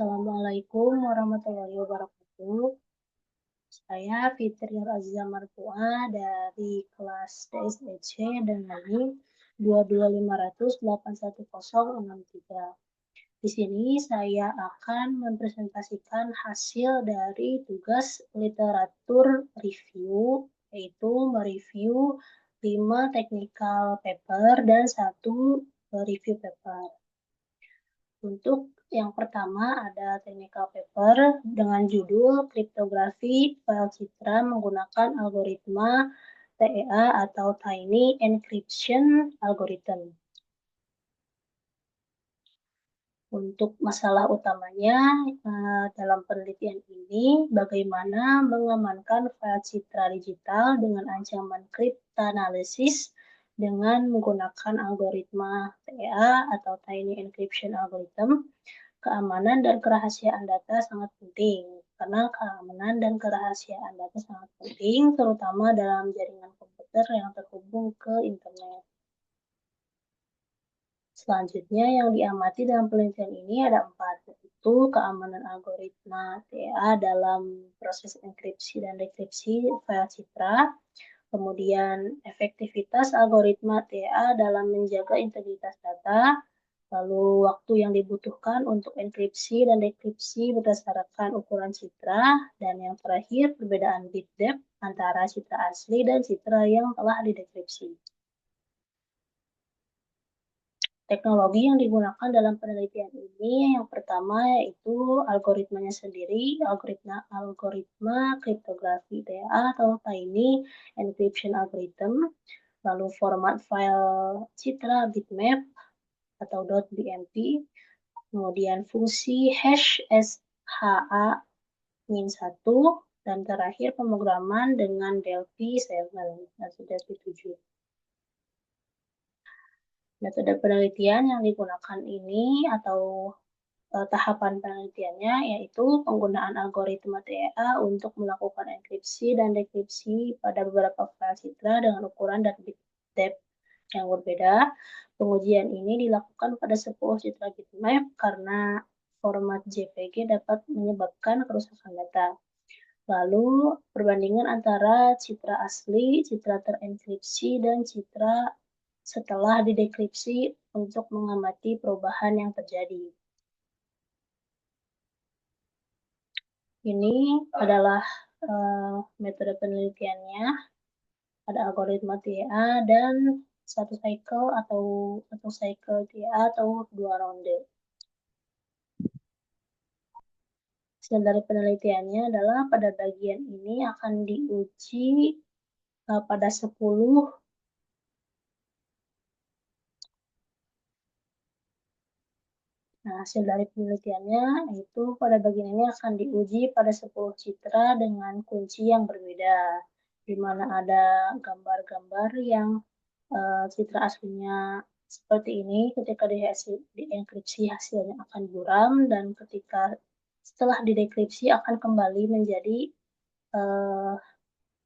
Assalamualaikum warahmatullahi wabarakatuh. Saya Fitri Nur Aziza Marfuah dari kelas DSEC dengan NIM 225008163. Di sini saya akan mempresentasikan hasil dari tugas literatur review, yaitu mereview 5 technical paper dan 1 review paper. Untuk yang pertama ada technical paper dengan judul kriptografi file citra menggunakan algoritma TEA atau Tiny Encryption Algorithm. Untuk masalah utamanya dalam penelitian ini, bagaimana mengamankan file citra digital dengan ancaman cryptanalysis dengan menggunakan algoritma TEA atau Tiny Encryption Algorithm. Keamanan dan kerahasiaan data sangat penting, karena keamanan dan kerahasiaan data sangat penting, terutama dalam jaringan komputer yang terhubung ke internet. Selanjutnya yang diamati dalam penelitian ini ada 4, yaitu keamanan algoritma TEA dalam proses enkripsi dan dekripsi file citra, kemudian efektivitas algoritma TEA dalam menjaga integritas data, lalu waktu yang dibutuhkan untuk enkripsi dan dekripsi berdasarkan ukuran citra, dan yang terakhir perbedaan bit depth antara citra asli dan citra yang telah didekripsi. Teknologi yang digunakan dalam penelitian ini yang pertama yaitu algoritmanya sendiri, algoritma kriptografi TEA atau Tiny Encryption Algorithm, lalu format file citra bitmap atau .bmp, kemudian fungsi hash SHA-1, dan terakhir pemrograman dengan Delphi 7 atau Delphi 7. Metode penelitian yang digunakan ini atau tahapan penelitiannya yaitu penggunaan algoritma TEA untuk melakukan enkripsi dan dekripsi pada beberapa file citra dengan ukuran dan bit depth yang berbeda. Pengujian ini dilakukan pada 10 citra bitmap karena format JPG dapat menyebabkan kerusakan data. Lalu perbandingan antara citra asli, citra terenkripsi, dan citra setelah didekripsi untuk mengamati perubahan yang terjadi. Ini adalah metode penelitiannya. Ada algoritma TEA dan satu cycle atau cycle TEA atau 2 ronde. Hasil dari penelitiannya adalah pada bagian ini akan diuji pada 10 hasil dari penelitiannya itu pada bagian ini akan diuji pada 10 citra dengan kunci yang berbeda, di mana ada gambar-gambar yang citra aslinya seperti ini, ketika dienkripsi hasilnya akan buram, dan ketika setelah didekripsi akan kembali menjadi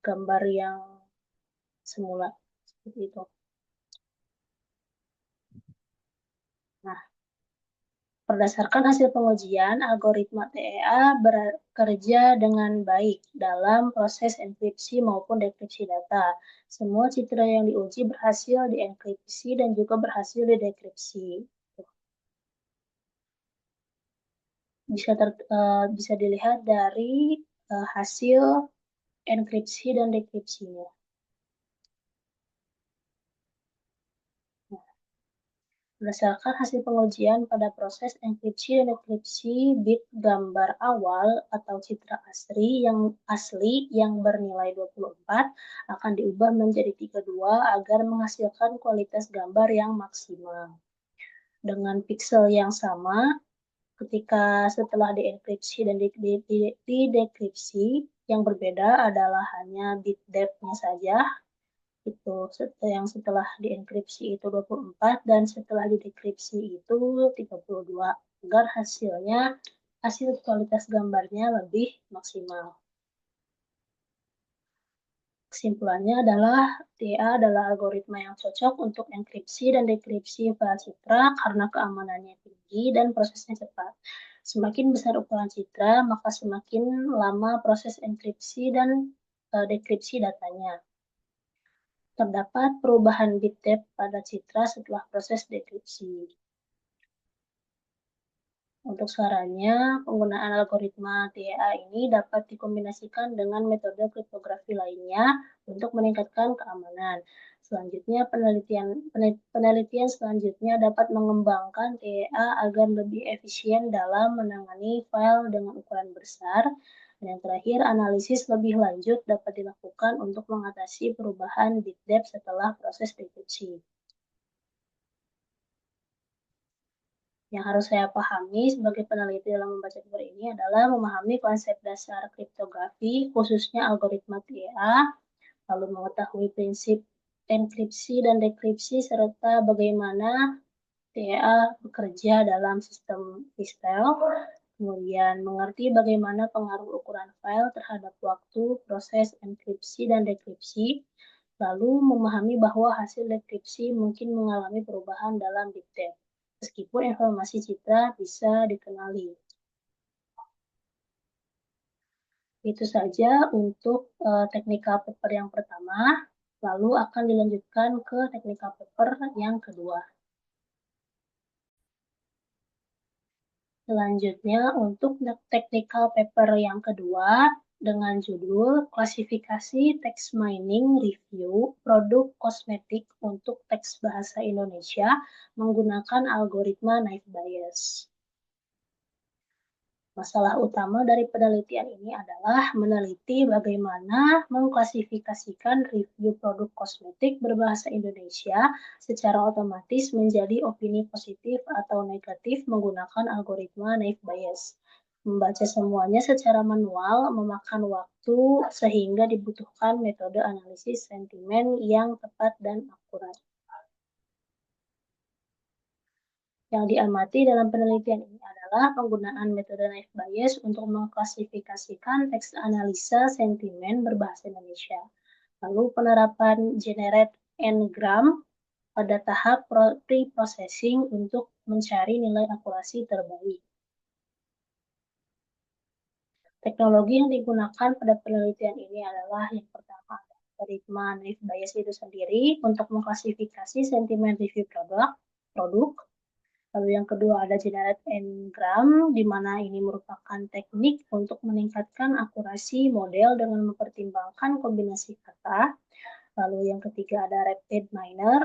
gambar yang semula, seperti itu. Nah, berdasarkan hasil pengujian, algoritma TEA bekerja dengan baik dalam proses enkripsi maupun dekripsi data. Semua citra yang diuji berhasil dienkripsi dan juga berhasil didekripsi. Bisa dilihat dari hasil enkripsi dan dekripsinya. Berdasarkan hasil pengujian pada proses enkripsi dan dekripsi bit gambar awal atau citra asli yang bernilai 24 akan diubah menjadi 32 agar menghasilkan kualitas gambar yang maksimal. Dengan pixel yang sama, ketika setelah dienkripsi dan didekripsi, yang berbeda adalah hanya bit depth-nya saja. Itu yang setelah dienkripsi itu 24 dan setelah didekripsi itu 32 agar hasil kualitas gambarnya lebih maksimal. Kesimpulannya adalah TEA adalah algoritma yang cocok untuk enkripsi dan dekripsi file citra karena keamanannya tinggi dan prosesnya cepat. Semakin besar ukuran citra, maka semakin lama proses enkripsi dan dekripsi datanya. Terdapat perubahan bit depth pada citra setelah proses dekripsi. Untuk sarannya, penggunaan algoritma TEA ini dapat dikombinasikan dengan metode kriptografi lainnya untuk meningkatkan keamanan. Selanjutnya, penelitian selanjutnya dapat mengembangkan TEA agar lebih efisien dalam menangani file dengan ukuran besar. Dan yang terakhir, analisis lebih lanjut dapat dilakukan untuk mengatasi perubahan bit depth setelah proses dekripsi. Yang harus saya pahami sebagai peneliti dalam membaca paper ini adalah memahami konsep dasar kriptografi, khususnya algoritma TEA, lalu mengetahui prinsip enkripsi dan dekripsi, serta bagaimana TEA bekerja dalam sistem kristal, kemudian mengerti bagaimana pengaruh ukuran file terhadap waktu proses enkripsi dan dekripsi, lalu memahami bahwa hasil dekripsi mungkin mengalami perubahan dalam bit depth, meskipun informasi citra bisa dikenali. Itu saja untuk technical paper yang pertama, lalu akan dilanjutkan ke technical paper yang kedua. Selanjutnya untuk technical paper yang kedua dengan judul Klasifikasi Text Mining Review Produk Kosmetik untuk Teks Bahasa Indonesia menggunakan algoritma naive Bayes. Masalah utama dari penelitian ini adalah meneliti bagaimana mengklasifikasikan review produk kosmetik berbahasa Indonesia secara otomatis menjadi opini positif atau negatif menggunakan algoritma naive Bayes. Membaca semuanya secara manual memakan waktu sehingga dibutuhkan metode analisis sentimen yang tepat dan akurat. Yang diamati dalam penelitian ini adalah penggunaan metode naive Bayes untuk mengklasifikasikan teks analisa sentimen berbahasa Indonesia. Lalu penerapan generate n-gram pada tahap pre-processing untuk mencari nilai akurasi terbaik. Teknologi yang digunakan pada penelitian ini adalah yang pertama, algoritma naive Bayes itu sendiri untuk mengklasifikasi sentimen review produk. Lalu yang kedua ada generate n-gram, di mana ini merupakan teknik untuk meningkatkan akurasi model dengan mempertimbangkan kombinasi kata. Lalu yang ketiga ada rapid miner,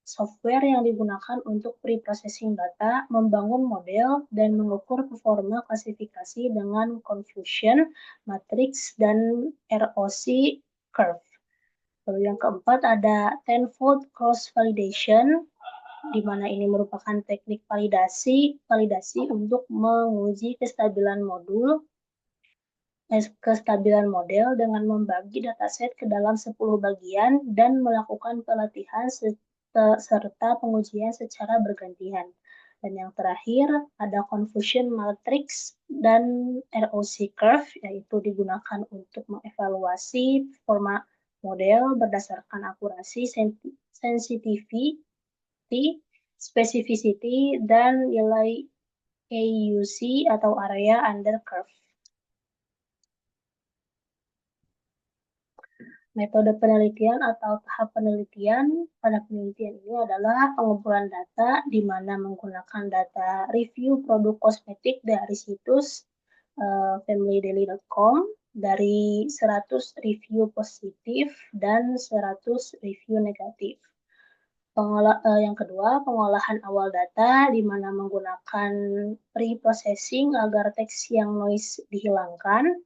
software yang digunakan untuk pre-processing data, membangun model, dan mengukur performa klasifikasi dengan confusion, matrix, dan ROC curve. Lalu yang keempat ada tenfold cross validation, di mana ini merupakan teknik validasi untuk menguji kestabilan model dengan membagi dataset ke dalam 10 bagian dan melakukan pelatihan serta pengujian secara bergantian. Dan yang terakhir ada confusion matrix dan ROC curve, yaitu digunakan untuk mengevaluasi performa model berdasarkan akurasi, sensitivity, specificity, dan nilai AUC atau area under curve. Metode penelitian atau tahap penelitian pada penelitian ini adalah pengumpulan data di mana menggunakan data review produk kosmetik dari situs familydaily.com dari 100 review positif dan 100 review negatif. Yang kedua, pengolahan awal data di mana menggunakan pre-processing agar teks yang noise dihilangkan.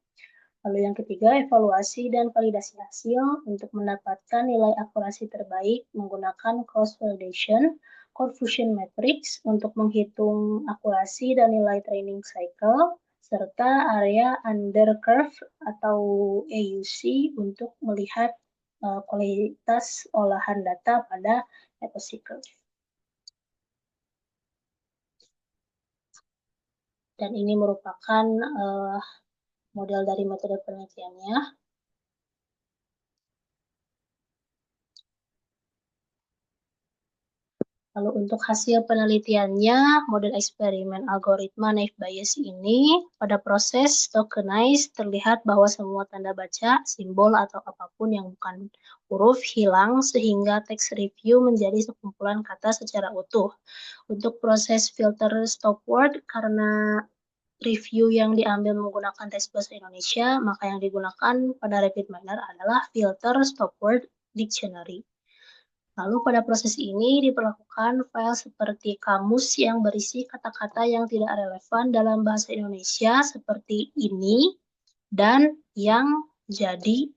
Lalu yang ketiga, evaluasi dan validasi hasil untuk mendapatkan nilai akurasi terbaik menggunakan cross-validation, confusion matrix untuk menghitung akurasi dan nilai training cycle, serta area under curve atau AUC untuk melihat kualitas olahan data pada ROC curve. Dan ini merupakan model dari metode penelitiannya. Lalu untuk hasil penelitiannya, model eksperimen algoritma naive Bayes ini pada proses tokenize terlihat bahwa semua tanda baca, simbol, atau apapun yang bukan huruf hilang sehingga teks review menjadi sekumpulan kata secara utuh. Untuk proses filter stop word, karena review yang diambil menggunakan teks bahasa Indonesia, maka yang digunakan pada RapidMiner adalah filter stop word dictionary. Lalu pada proses ini diperlakukan file seperti kamus yang berisi kata-kata yang tidak relevan dalam bahasa Indonesia seperti ini dan yang jadi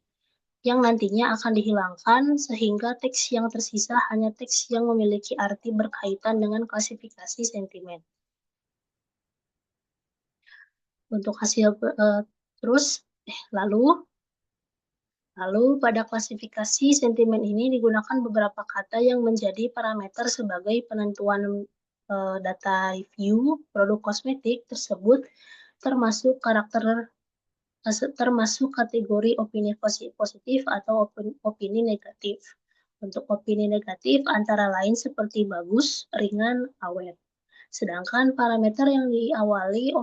yang nantinya akan dihilangkan sehingga teks yang tersisa hanya teks yang memiliki arti berkaitan dengan klasifikasi sentimen. Untuk hasil terus lalu pada klasifikasi sentimen ini digunakan beberapa kata yang menjadi parameter sebagai penentuan data review produk kosmetik tersebut termasuk kategori opini positif atau opini negatif. Untuk opini negatif antara lain seperti bagus, ringan, awet. Sedangkan parameter yang mewakili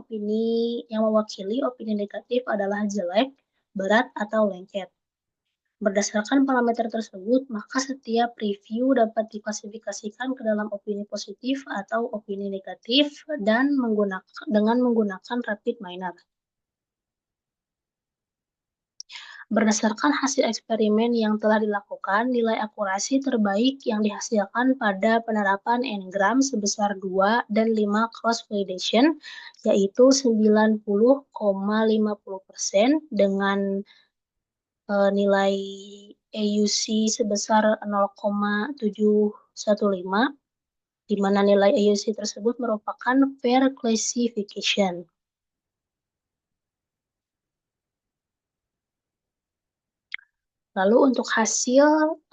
opini negatif adalah jelek, berat, atau lengket. Berdasarkan parameter tersebut, maka setiap review dapat diklasifikasikan ke dalam opini positif atau opini negatif dan dengan menggunakan RapidMiner. Berdasarkan hasil eksperimen yang telah dilakukan, nilai akurasi terbaik yang dihasilkan pada penerapan Ngram sebesar 2 dan 5 cross validation, yaitu 90,50% dengan nilai AUC sebesar 0,715, di mana nilai AUC tersebut merupakan fair classification. Lalu untuk hasil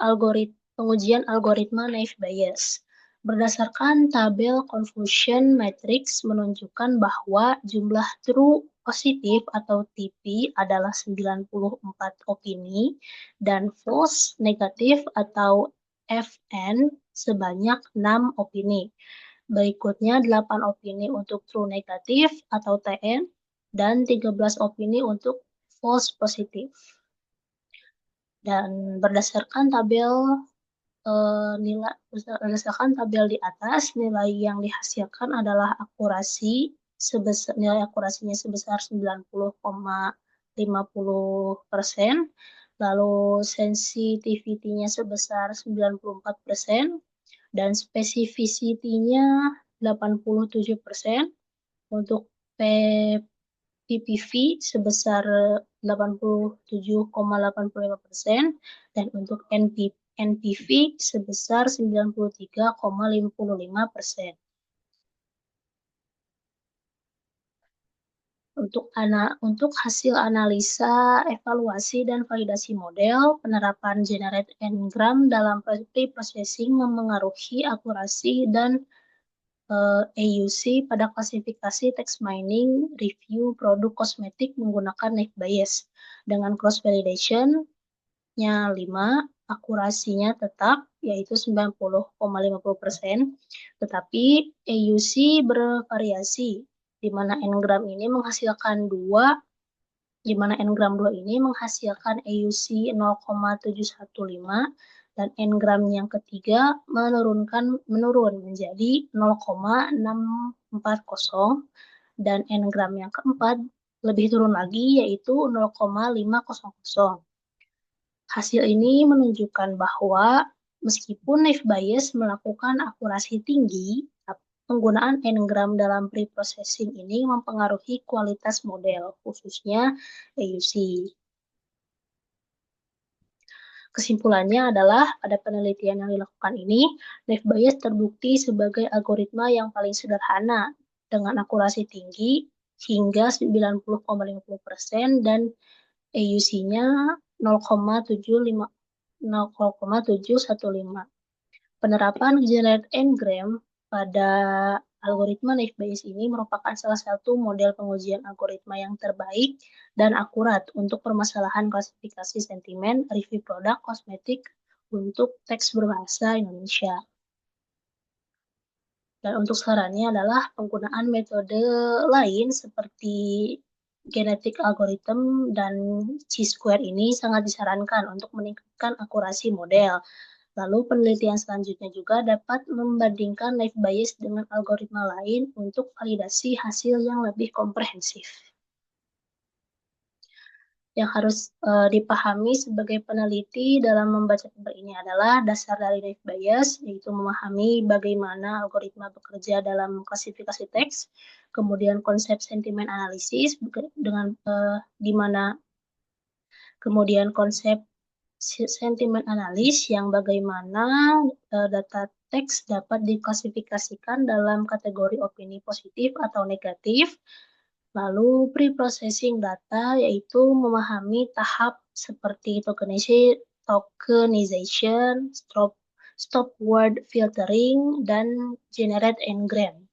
pengujian algoritma naive Bayes. Berdasarkan tabel confusion matrix menunjukkan bahwa jumlah true positif atau TP adalah 94 opini dan false negatif atau FN sebanyak 6 opini. Berikutnya 8 opini untuk true negatif atau TN dan 13 opini untuk false positif. Dan berdasarkan tabel di atas, nilai yang dihasilkan adalah nilai akurasinya sebesar 90,50%, lalu sensitivity-nya sebesar 94%, dan spesifisity-nya 87%, untuk PPV sebesar 87,85% dan untuk NPV sebesar 93,55%. Untuk hasil analisa, evaluasi, dan validasi model, penerapan Generate Ngram dalam pre-processing memengaruhi akurasi dan AUC pada klasifikasi text mining review produk kosmetik menggunakan naive Bayes. Dengan cross validation-nya 5, akurasinya tetap yaitu 90,50%, tetapi AUC bervariasi di mana Ngram ini menghasilkan 2, di mana Ngram 2 ini menghasilkan AUC 0,715 dan Ngram yang ketiga menurun menjadi 0,640 dan Ngram yang keempat lebih turun lagi yaitu 0,500. Hasil ini menunjukkan bahwa meskipun naive Bayes melakukan akurasi tinggi, penggunaan Ngram dalam pre-processing ini mempengaruhi kualitas model, khususnya AUC. Kesimpulannya adalah pada penelitian yang dilakukan ini, naive Bayes terbukti sebagai algoritma yang paling sederhana dengan akurasi tinggi hingga 90,50% dan AUC-nya 0,715. Penerapan Generate Ngram pada algoritma naive Bayes ini merupakan salah satu model pengujian algoritma yang terbaik dan akurat untuk permasalahan klasifikasi sentimen review produk kosmetik untuk teks berbahasa Indonesia. Dan untuk sarannya adalah penggunaan metode lain seperti genetic algorithm dan chi-square ini sangat disarankan untuk meningkatkan akurasi model. Lalu penelitian selanjutnya juga dapat membandingkan naive Bayes dengan algoritma lain untuk validasi hasil yang lebih komprehensif. Yang harus dipahami sebagai peneliti dalam membaca paper ini adalah dasar dari naive Bayes, yaitu memahami bagaimana algoritma bekerja dalam klasifikasi teks, kemudian konsep sentimen analisis dengan di mana kemudian konsep sentimen analis yang bagaimana data teks dapat diklasifikasikan dalam kategori opini positif atau negatif. Lalu pre-processing data yaitu memahami tahap seperti tokenization, stop word filtering, dan generate engram.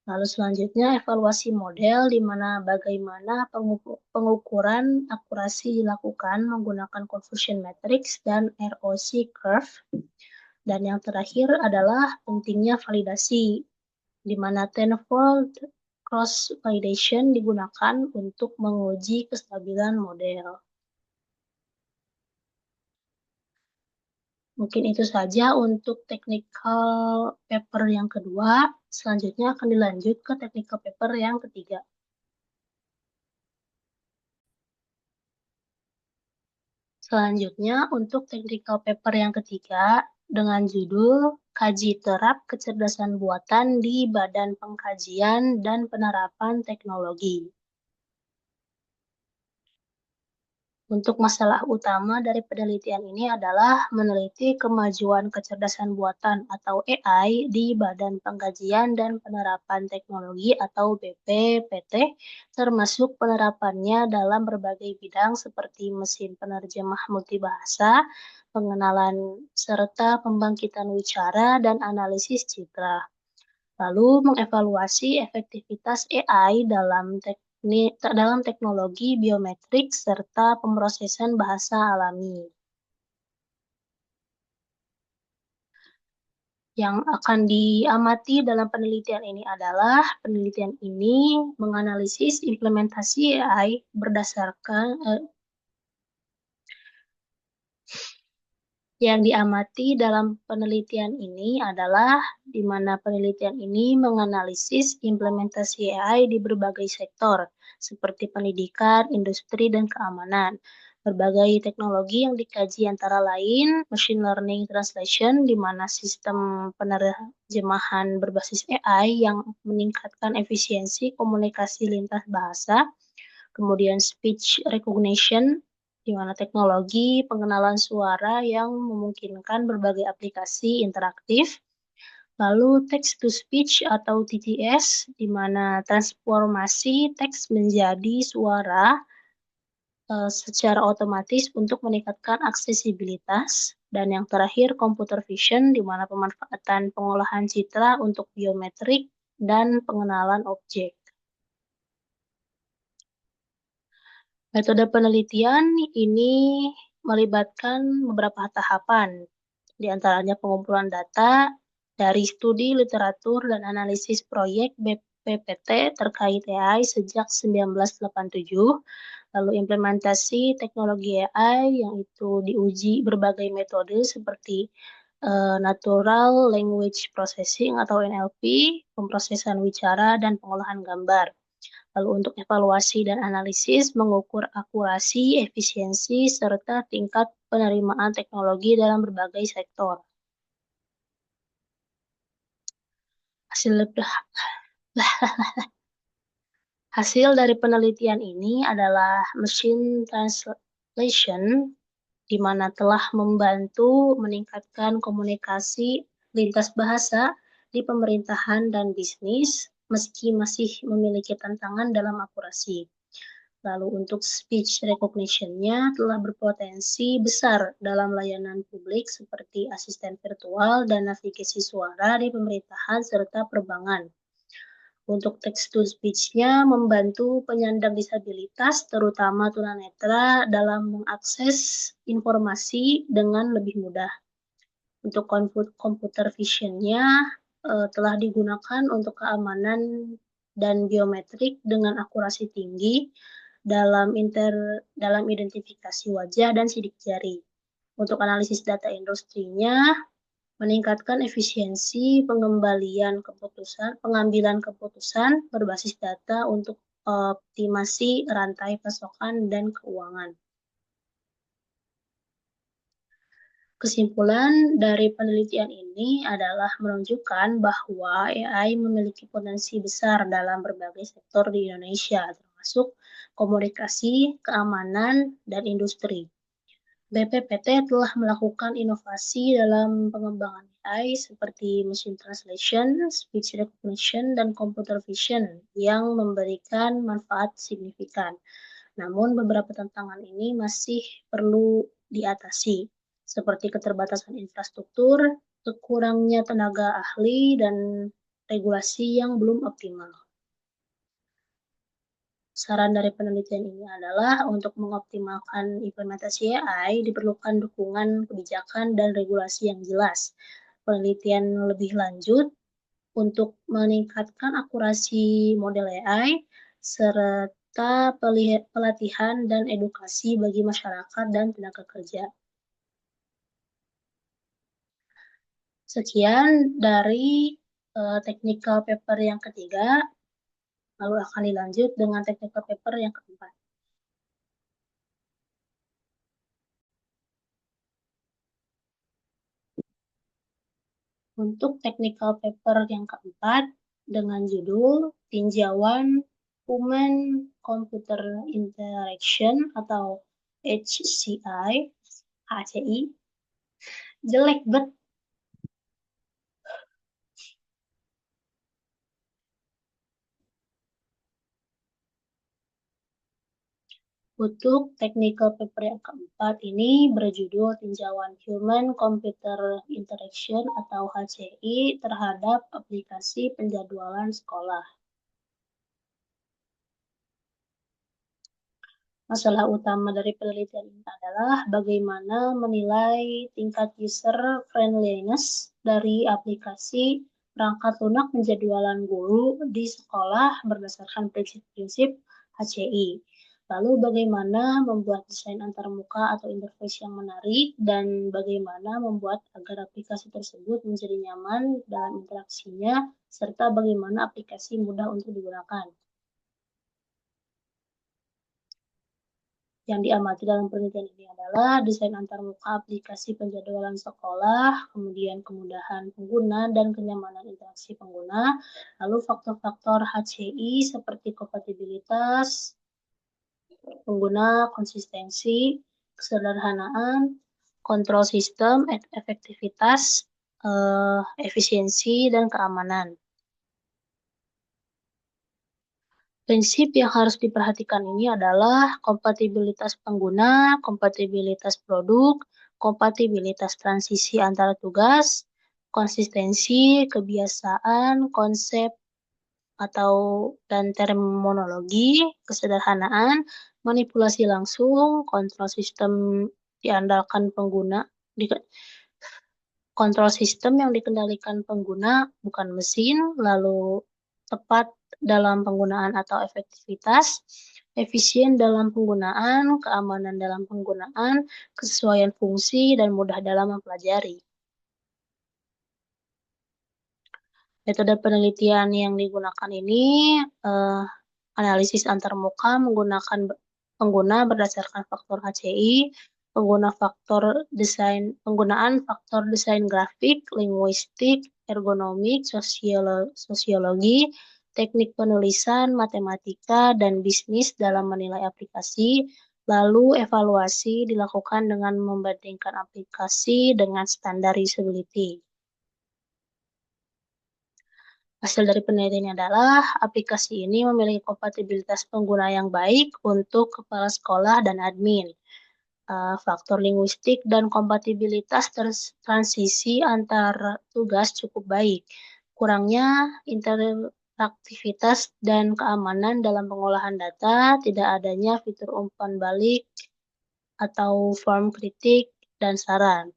Lalu selanjutnya evaluasi model di mana bagaimana pengukuran akurasi dilakukan menggunakan confusion matrix dan ROC curve. Dan yang terakhir adalah pentingnya validasi di mana tenfold cross validation digunakan untuk menguji kestabilan model. Mungkin itu saja untuk technical paper yang kedua. Selanjutnya akan dilanjut ke technical paper yang ketiga. Selanjutnya untuk technical paper yang ketiga dengan judul Kaji Terap Kecerdasan Buatan di Badan Pengkajian dan Penerapan Teknologi. Untuk masalah utama dari penelitian ini adalah meneliti kemajuan kecerdasan buatan atau AI di Badan Pengkajian dan Penerapan Teknologi atau BPPT, termasuk penerapannya dalam berbagai bidang seperti mesin penerjemah multibahasa, pengenalan serta pembangkitan wicara dan analisis citra. Lalu mengevaluasi efektivitas AI dalam teknologi biometrik serta pemrosesan bahasa alami. Yang akan diamati dalam penelitian ini adalah penelitian ini menganalisis implementasi AI berdasarkan yang diamati dalam penelitian ini adalah di mana penelitian ini menganalisis implementasi AI di berbagai sektor, seperti pendidikan, industri, dan keamanan. Berbagai teknologi yang dikaji antara lain machine learning translation, di mana sistem penerjemahan berbasis AI yang meningkatkan efisiensi komunikasi lintas bahasa, kemudian speech recognition, di mana teknologi pengenalan suara yang memungkinkan berbagai aplikasi interaktif. Lalu text-to-speech atau TTS, di mana transformasi teks menjadi suara secara otomatis untuk meningkatkan aksesibilitas. Dan yang terakhir, computer vision, di mana pemanfaatan pengolahan citra untuk biometrik dan pengenalan objek. Metode penelitian ini melibatkan beberapa tahapan, di antaranya pengumpulan data dari studi literatur dan analisis proyek BPPT terkait AI sejak 1987, lalu implementasi teknologi AI yang itu diuji berbagai metode seperti Natural Language Processing atau NLP, pemrosesan wicara, dan pengolahan gambar. Lalu untuk evaluasi dan analisis mengukur akurasi, efisiensi, serta tingkat penerimaan teknologi dalam berbagai sektor. Hasil dari penelitian ini adalah machine translation, di mana telah membantu meningkatkan komunikasi lintas bahasa di pemerintahan dan bisnis, meski masih memiliki tantangan dalam akurasi. Lalu untuk speech recognition-nya telah berpotensi besar dalam layanan publik seperti asisten virtual dan navigasi suara di pemerintahan serta perbankan. Untuk text-to-speech-nya membantu penyandang disabilitas, terutama tunanetra, dalam mengakses informasi dengan lebih mudah. Untuk computer vision-nya telah digunakan untuk keamanan dan biometrik dengan akurasi tinggi dalam identifikasi wajah dan sidik jari. Untuk analisis data industrinya, meningkatkan efisiensi pengambilan keputusan berbasis data untuk optimasi rantai pasokan dan keuangan. Kesimpulan dari penelitian ini adalah menunjukkan bahwa AI memiliki potensi besar dalam berbagai sektor di Indonesia, termasuk komunikasi, keamanan, dan industri. BPPT telah melakukan inovasi dalam pengembangan AI seperti machine translation, speech recognition, dan computer vision yang memberikan manfaat signifikan. Namun beberapa tantangan ini masih perlu diatasi, seperti keterbatasan infrastruktur, kurangnya tenaga ahli, dan regulasi yang belum optimal. Saran dari penelitian ini adalah untuk mengoptimalkan implementasi AI diperlukan dukungan kebijakan dan regulasi yang jelas. Penelitian lebih lanjut untuk meningkatkan akurasi model AI serta pelatihan dan edukasi bagi masyarakat dan tenaga kerja. Sekian dari technical paper yang ketiga, lalu akan dilanjut dengan technical paper yang keempat. Untuk technical paper yang keempat dengan judul Tinjauan Human Computer Interaction atau HCI, jelek bet. Untuk technical paper yang keempat ini berjudul Tinjauan Human Computer Interaction atau HCI terhadap aplikasi penjadwalan sekolah. Masalah utama dari penelitian ini adalah bagaimana menilai tingkat user friendliness dari aplikasi perangkat lunak penjadwalan guru di sekolah berdasarkan prinsip-prinsip HCI. Lalu bagaimana membuat desain antarmuka atau interface yang menarik dan bagaimana membuat agar aplikasi tersebut menjadi nyaman dalam interaksinya serta bagaimana aplikasi mudah untuk digunakan. Yang diamati dalam penelitian ini adalah desain antarmuka aplikasi penjadwalan sekolah, kemudian kemudahan pengguna dan kenyamanan interaksi pengguna, lalu faktor-faktor HCI seperti kompatibilitas pengguna, konsistensi, kesederhanaan, kontrol sistem, efektivitas, efisiensi, dan keamanan. Prinsip yang harus diperhatikan ini adalah kompatibilitas pengguna, kompatibilitas produk, kompatibilitas transisi antara tugas, konsistensi, kebiasaan, konsep dan terminologi, kesederhanaan, manipulasi langsung, kontrol sistem diandalkan pengguna, kontrol sistem yang dikendalikan pengguna bukan mesin, lalu tepat dalam penggunaan atau efektivitas, efisien dalam penggunaan, keamanan dalam penggunaan, kesesuaian fungsi, dan mudah dalam mempelajari. Metode penelitian yang digunakan ini analisis antarmuka menggunakan pengguna berdasarkan faktor HCI, penggunaan faktor desain grafik, linguistik, ergonomik, sosiologi, teknik penulisan, matematika, dan bisnis dalam menilai aplikasi, lalu evaluasi dilakukan dengan membandingkan aplikasi dengan standar usability. Hasil dari penelitian adalah aplikasi ini memiliki kompatibilitas pengguna yang baik untuk kepala sekolah dan admin. Faktor linguistik dan kompatibilitas transisi antar tugas cukup baik. Kurangnya interaktivitas dan keamanan dalam pengolahan data, tidak adanya fitur umpan balik atau form kritik dan saran.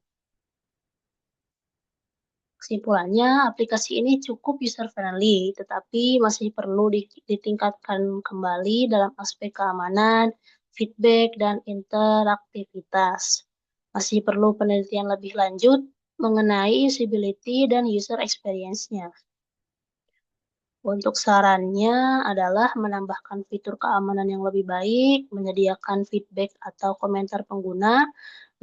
Kesimpulannya, aplikasi ini cukup user-friendly, tetapi masih perlu ditingkatkan kembali dalam aspek keamanan, feedback, dan interaktivitas. Masih perlu penelitian lebih lanjut mengenai usability dan user experience-nya. Untuk sarannya adalah menambahkan fitur keamanan yang lebih baik, menyediakan feedback atau komentar pengguna,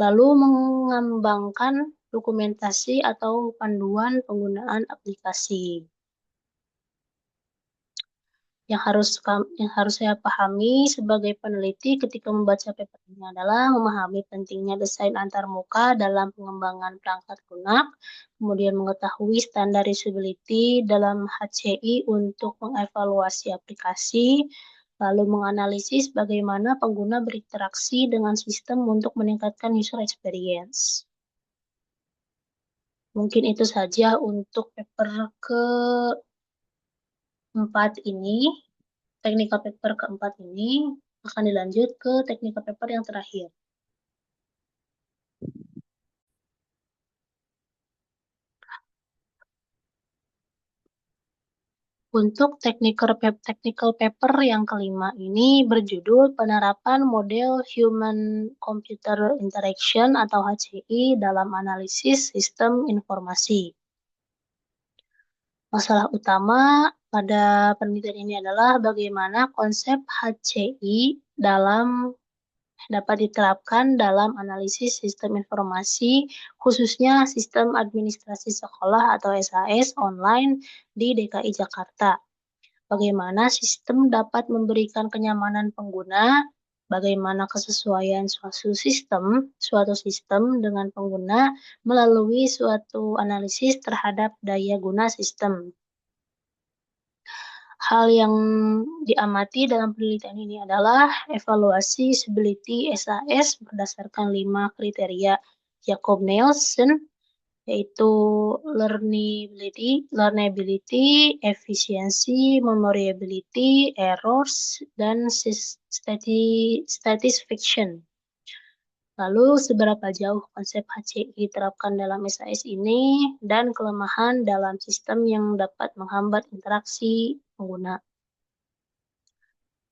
lalu mengembangkan dokumentasi atau panduan penggunaan aplikasi. Yang harus saya pahami sebagai peneliti ketika membaca paper ini adalah memahami pentingnya desain antarmuka dalam pengembangan perangkat lunak, kemudian mengetahui standar usability dalam HCI untuk mengevaluasi aplikasi, lalu menganalisis bagaimana pengguna berinteraksi dengan sistem untuk meningkatkan user experience. Mungkin itu saja untuk paper keempat ini. Technical paper keempat ini akan dilanjut ke technical paper yang terakhir. Untuk technical paper yang kelima ini berjudul penerapan model Human Computer Interaction atau HCI dalam analisis sistem informasi. Masalah utama pada penelitian ini adalah bagaimana konsep HCI dapat diterapkan dalam analisis sistem informasi, khususnya sistem administrasi sekolah atau SAS online di DKI Jakarta. Bagaimana sistem dapat memberikan kenyamanan pengguna, bagaimana kesesuaian suatu sistem dengan pengguna melalui suatu analisis terhadap daya guna sistem. Hal yang diamati dalam penelitian ini adalah evaluasi usability SAS berdasarkan 5 kriteria Jacob-Nielsen, yaitu learnability, efficiency, memoriability, errors, dan satisfaction. Lalu, seberapa jauh konsep HCI diterapkan dalam SAS ini dan kelemahan dalam sistem yang dapat menghambat interaksi pengguna.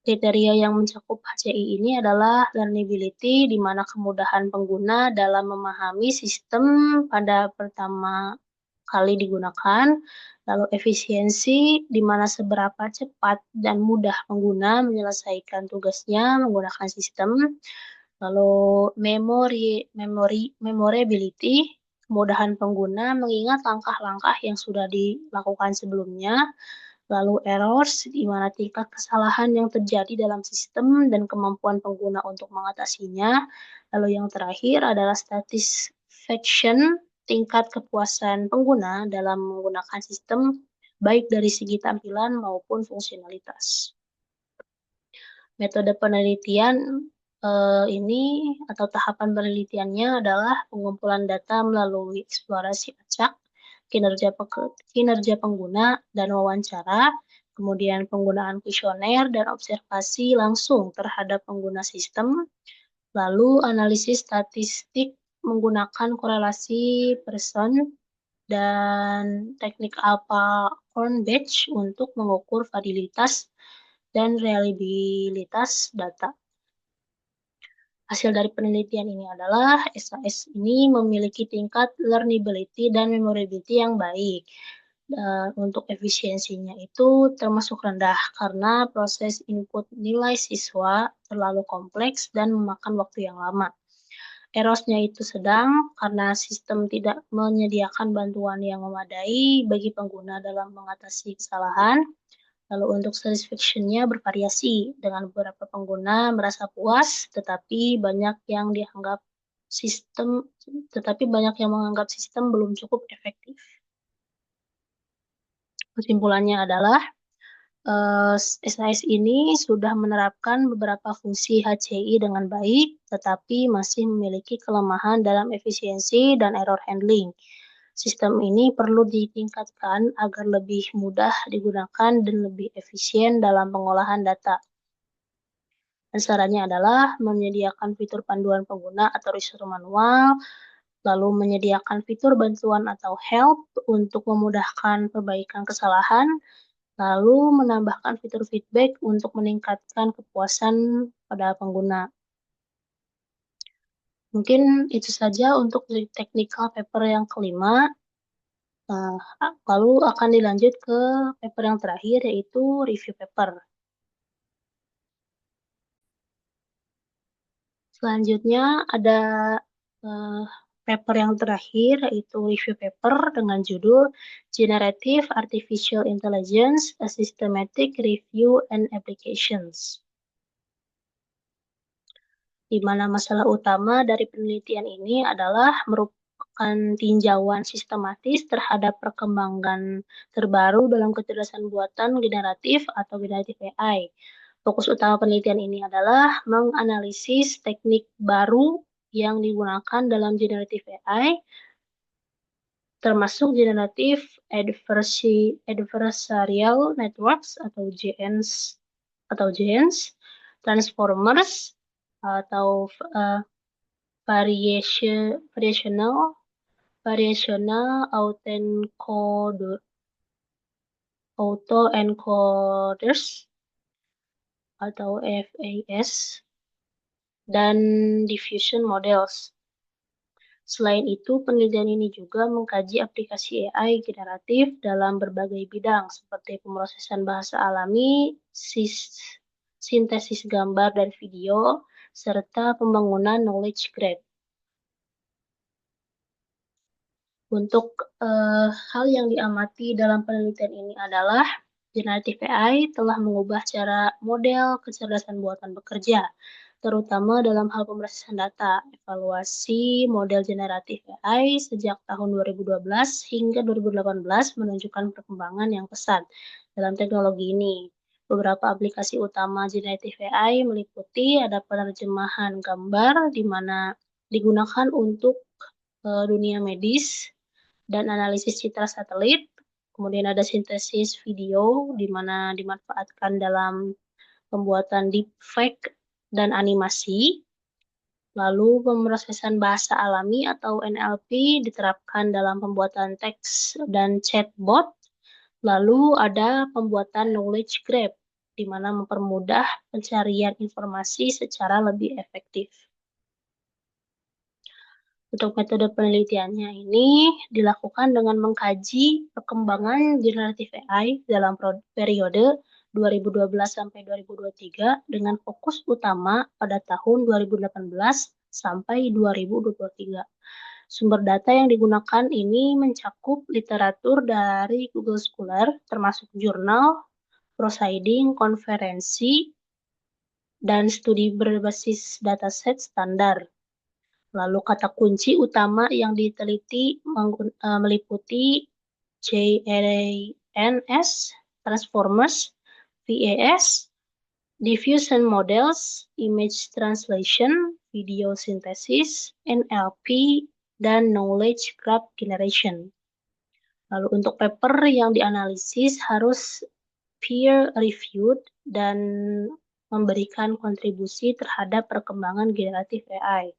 Kriteria yang mencakup HCI ini adalah learnability, di mana kemudahan pengguna dalam memahami sistem pada pertama kali digunakan, lalu efisiensi, di mana seberapa cepat dan mudah pengguna menyelesaikan tugasnya menggunakan sistem, lalu memorability, kemudahan pengguna mengingat langkah-langkah yang sudah dilakukan sebelumnya, lalu errors, di mana tingkat kesalahan yang terjadi dalam sistem dan kemampuan pengguna untuk mengatasinya. Lalu yang terakhir adalah satisfaction, tingkat kepuasan pengguna dalam menggunakan sistem, baik dari segi tampilan maupun fungsionalitas. Metode penelitian ini atau tahapan penelitiannya adalah pengumpulan data melalui eksplorasi acak, kinerja pengguna, dan wawancara, kemudian penggunaan kuesioner dan observasi langsung terhadap pengguna sistem, lalu analisis statistik menggunakan korelasi person, dan teknik Alpha-Horn-Batch untuk mengukur validitas dan reliabilitas data. Hasil dari penelitian ini adalah SAS ini memiliki tingkat learnability dan memorability yang baik. Dan untuk efisiensinya itu termasuk rendah karena proses input nilai siswa terlalu kompleks dan memakan waktu yang lama. Errors-nya itu sedang karena sistem tidak menyediakan bantuan yang memadai bagi pengguna dalam mengatasi kesalahan. Lalu untuk satisfaction-nya bervariasi dengan beberapa pengguna merasa puas, tetapi banyak yang menganggap sistem belum cukup efektif. Kesimpulannya adalah SAS ini sudah menerapkan beberapa fungsi HCI dengan baik, tetapi masih memiliki kelemahan dalam efisiensi dan error handling. Sistem ini perlu ditingkatkan agar lebih mudah digunakan dan lebih efisien dalam pengolahan data. Dan sarannya adalah menyediakan fitur panduan pengguna atau resource manual, lalu menyediakan fitur bantuan atau help untuk memudahkan perbaikan kesalahan, lalu menambahkan fitur feedback untuk meningkatkan kepuasan pada pengguna. Mungkin itu saja untuk technical paper yang kelima. Lalu akan dilanjut ke paper yang terakhir, yaitu review paper. Selanjutnya ada uh, paper yang terakhir, yaitu review paper dengan judul Generative Artificial Intelligence, a Systematic Review and Applications, di mana masalah utama dari penelitian ini adalah merupakan tinjauan sistematis terhadap perkembangan terbaru dalam kecerdasan buatan generatif atau generative AI. Fokus utama penelitian ini adalah menganalisis teknik baru yang digunakan dalam generative AI, termasuk generative adversarial networks atau GANs, transformers atau uh, variational autoencoders atau FAS dan diffusion models. Selain itu, penelitian ini juga mengkaji aplikasi AI generatif dalam berbagai bidang seperti pemrosesan bahasa alami, sintesis gambar dan video, serta pembangunan knowledge graph. Untuk hal yang diamati dalam penelitian ini adalah generative AI telah mengubah cara model kecerdasan buatan bekerja, terutama dalam hal pemrosesan data. Evaluasi model generatif AI sejak tahun 2012 hingga 2018 menunjukkan perkembangan yang pesat dalam teknologi ini. Beberapa aplikasi utama generatif AI meliputi ada penerjemahan gambar di mana digunakan untuk dunia medis dan analisis citra satelit. Kemudian ada sintesis video di mana dimanfaatkan dalam pembuatan deepfake dan animasi. Lalu pemrosesan bahasa alami atau NLP diterapkan dalam pembuatan teks dan chatbot. Lalu ada pembuatan knowledge graph, di mana mempermudah pencarian informasi secara lebih efektif. Untuk metode penelitiannya ini dilakukan dengan mengkaji perkembangan generatif AI dalam periode 2012 sampai 2023 dengan fokus utama pada tahun 2018 sampai 2023. Sumber data yang digunakan ini mencakup literatur dari Google Scholar, termasuk jurnal, proceeding, konferensi, dan studi berbasis dataset standar. Lalu kata kunci utama yang diteliti meliputi JNS, Transformers, VAS, Diffusion Models, Image Translation, Video Synthesis, NLP, dan Knowledge Graph Generation. Lalu untuk paper yang dianalisis harus peer-reviewed dan memberikan kontribusi terhadap perkembangan generatif AI.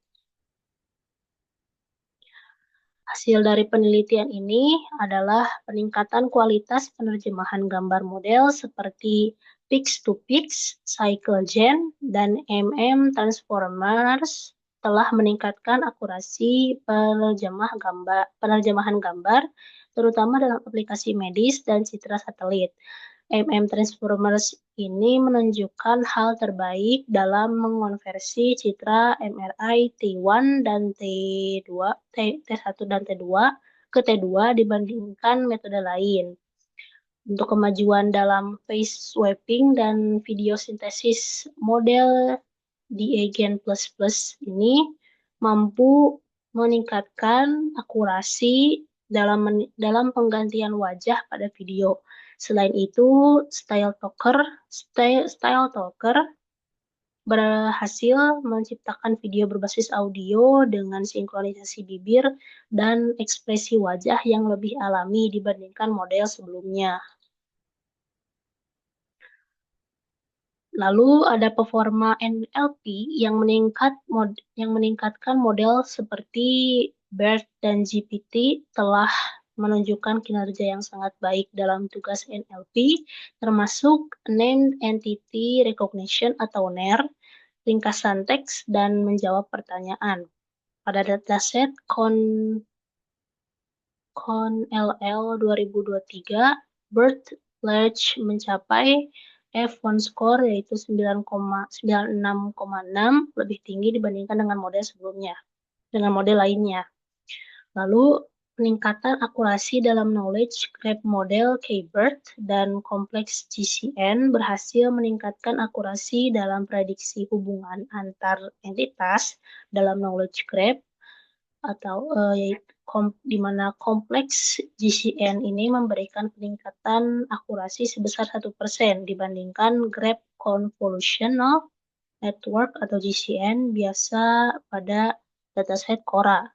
Hasil dari penelitian ini adalah peningkatan kualitas penerjemahan gambar model seperti Pix-to-Pix, CycleGen, dan Transformers telah meningkatkan akurasi penerjemahan gambar, terutama dalam aplikasi medis dan citra satelit. Transformers ini menunjukkan hal terbaik dalam mengonversi citra MRI T1 dan T2, T1 dan T2 ke T2 dibandingkan metode lain. Untuk kemajuan dalam face swapping dan video sintesis model DAGEN++ ini mampu meningkatkan akurasi dalam penggantian wajah pada video. Selain itu, StyleTalker berhasil menciptakan video berbasis audio dengan sinkronisasi bibir dan ekspresi wajah yang lebih alami dibandingkan model sebelumnya. Lalu ada performa NLP yang meningkatkan model seperti BERT dan GPT telah menunjukkan kinerja yang sangat baik dalam tugas NLP, termasuk Named Entity Recognition atau NER, ringkasan teks, dan menjawab pertanyaan. Pada dataset ConLL 2023, BERT Large mencapai F1 score yaitu 96,6 lebih tinggi dibandingkan dengan model lainnya. Lalu peningkatan akurasi dalam knowledge graph model KBERT dan kompleks GCN berhasil meningkatkan akurasi dalam prediksi hubungan antar entitas dalam knowledge graph atau di mana kompleks GCN ini memberikan peningkatan akurasi sebesar 1% dibandingkan graph convolutional network atau GCN biasa pada dataset Cora.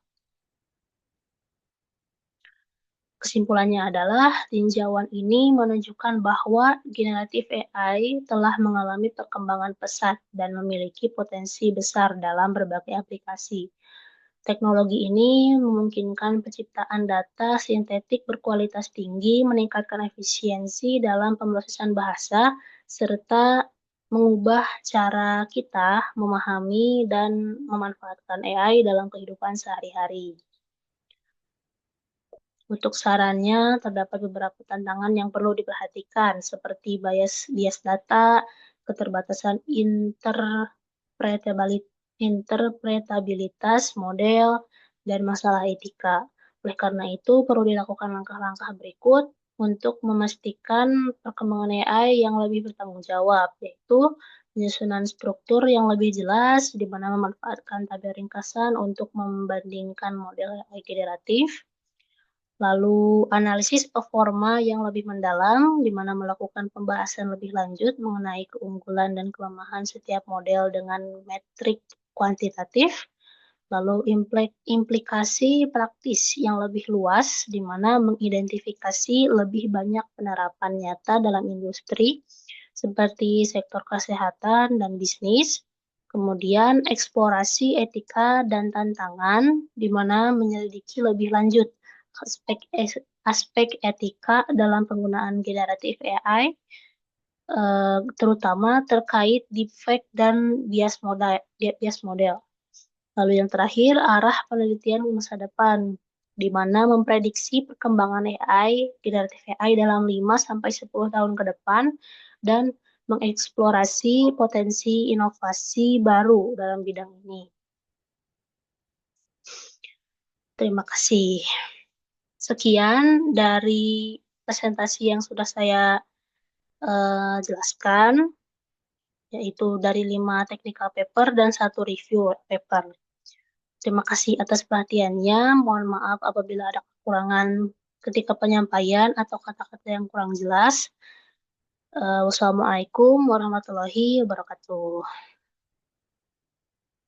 Kesimpulannya adalah tinjauan ini menunjukkan bahwa generatif AI telah mengalami perkembangan pesat dan memiliki potensi besar dalam berbagai aplikasi. Teknologi ini memungkinkan penciptaan data sintetik berkualitas tinggi, meningkatkan efisiensi dalam pemrosesan bahasa, serta mengubah cara kita memahami dan memanfaatkan AI dalam kehidupan sehari-hari. Untuk sarannya, terdapat beberapa tantangan yang perlu diperhatikan, seperti bias data, keterbatasan interpretabilitas model, dan masalah etika. Oleh karena itu, perlu dilakukan langkah-langkah berikut untuk memastikan perkembangan AI yang lebih bertanggung jawab, yaitu penyusunan struktur yang lebih jelas, di mana memanfaatkan tabel ringkasan untuk membandingkan model AI generatif, lalu analisis performa yang lebih mendalam, di mana melakukan pembahasan lebih lanjut mengenai keunggulan dan kelemahan setiap model dengan metrik kuantitatif, lalu implikasi praktis yang lebih luas, di mana mengidentifikasi lebih banyak penerapan nyata dalam industri, seperti sektor kesehatan dan bisnis. Kemudian eksplorasi etika dan tantangan, di mana menyelidiki lebih lanjut aspek etika dalam penggunaan generatif AI, terutama terkait deepfake dan bias model. Lalu yang terakhir, arah penelitian di masa depan, di mana memprediksi perkembangan generatif AI dalam 5-10 tahun ke depan, dan mengeksplorasi potensi inovasi baru dalam bidang ini. Terima kasih. Sekian dari presentasi yang sudah saya jelaskan, yaitu dari 5 technical paper dan 1 review paper. Terima kasih atas perhatiannya. Mohon maaf apabila ada kekurangan ketika penyampaian atau kata-kata yang kurang jelas. Wassalamualaikum warahmatullahi wabarakatuh.